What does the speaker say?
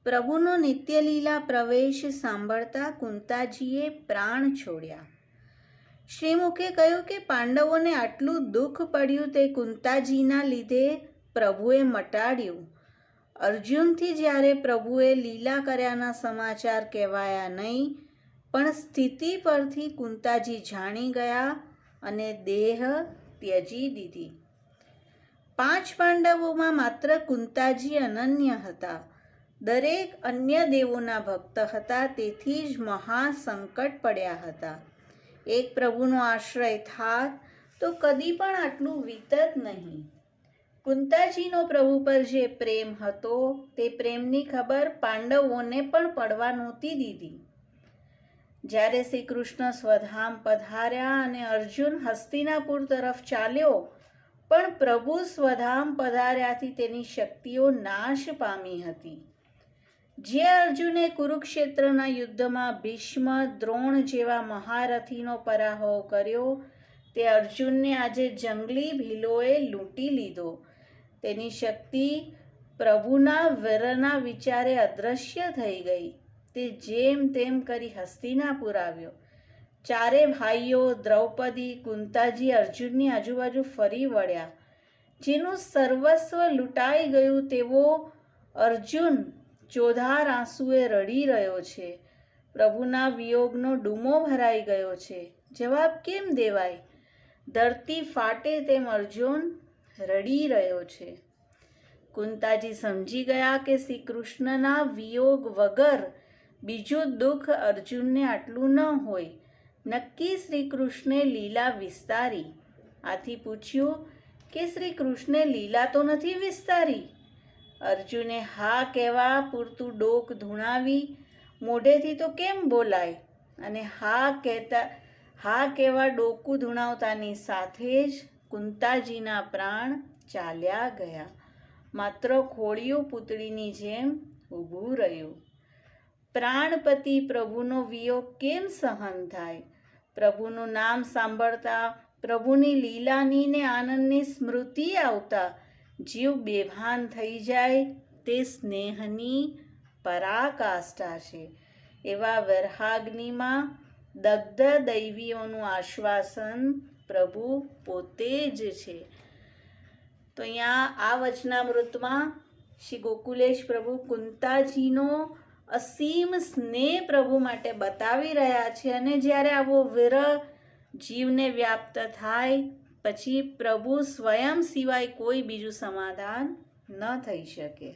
પ્રભુનો નિત્યલીલા પ્રવેશ સાંભળતા કુંતાજીએ પ્રાણ છોડ્યા. શ્રીમુખે કહ્યું કે પાંડવોને આટલું દુઃખ પડ્યું તે કુંતાજીના લીધે પ્રભુએ મટાડ્યું. અર્જુનથી જ્યારે પ્રભુએ લીલા કર્યાના સમાચાર કહેવાયા નહીં, પણ સ્થિતિ પરથી કુંતાજી જાણી ગયા અને દેહ ત્યજી દીધી. 5 પાંડવોમાં માત્ર કુંતાજી અનન્ય હતા. દરેક અન્ય દેવોના ભક્ત હતા, તેથી જ મહાસંકટ પડ્યા હતા. એક પ્રભુનો આશ્રય થાત તો કદી પણ આટલું વીતત નહીં. કુંતાજીનો પ્રભુ પર જે પ્રેમ હતો તે પ્રેમની ખબર પાંડવોને પણ પડવા નહોતી દીધી. જ્યારે શ્રી કૃષ્ણ સ્વધામ પધાર્યા અને અર્જુન હસ્તિનાપુર તરફ ચાલ્યો, પણ પ્રભુ સ્વધામ પધાર્યાથી તેની શક્તિઓ નાશ પામી હતી. જે અર્જુને કુરુક્ષેત્રના યુદ્ધમાં ભીષ્મ, દ્રોણ જેવા મહારથીનો પરાભવ કર્યો, તે અર્જુનને આજે જંગલી ભીલોએ લૂંટી લીધો. તેની શક્તિ પ્રભુના વીરના વિચારે અદૃશ્ય થઈ ગઈ. તે જેમ તેમ કરી હસ્તિનાપુર આવ્યો. 4 ભાઈઓ દ્રૌપદી, કુંતાજી અર્જુનની આજુબાજુ ફરી વળ્યા. જેનું સર્વસ્વ લૂંટાઈ ગયું તેવો અર્જુન ચોધાર આંસુએ રડી રહ્યો છે. પ્રભુના વિયોગનો ડૂમો ભરાઈ ગયો છે. જવાબ કેમ દેવાય? ધરતી ફાટે તેમ અર્જુન રડી રહ્યો છે. કુંતાજી સમજી ગયા કે શ્રી કૃષ્ણના વિયોગ વગર બીજું દુઃખ અર્જુનને આટલું ન હોય. નક્કી શ્રી કૃષ્ણે લીલા વિસ્તારી. આથી પૂછ્યું કે શ્રી કૃષ્ણે લીલા તો નથી વિસ્તારી? અર્જુને હા કહેવા પૂરતું ડોક ધૂણાવી. મોઢેથી તો કેમ બોલાય? અને હા કહેવા ડોકું ધૂણાવતાની સાથે જ કુંતાજીના પ્રાણ ચાલ્યા ગયા. માત્ર ખોડિયું પૂતળીની જેમ ઊભું રહ્યું. પ્રાણપતિ પ્રભુનો વિયોગ કેમ સહન થાય? પ્રભુનું નામ સાંભળતા, પ્રભુની લીલાની ને આનંદની સ્મૃતિ આવતા જીવ બેભાન થઈ જાય તે સ્નેહની પરાકાષ્ઠા છે. એવા વૈરાગ્યમાં દગ્ધ દૈવીઓનું આશ્વાસન પ્રભુ પોતે જ છે. તો અહીંયા આ વચનામૃતમાં શ્રી ગોકુલેશ પ્રભુ કુંતાજીનો અસીમ સ્નેહ પ્રભુ માટે બતાવી રહ્યા છે. અને જ્યારે આવો વિરહ જીવને વ્યાપ્ત થાય પછી પ્રભુ સ્વયં સિવાય કોઈ બીજું સમાધાન ન થઈ શકે.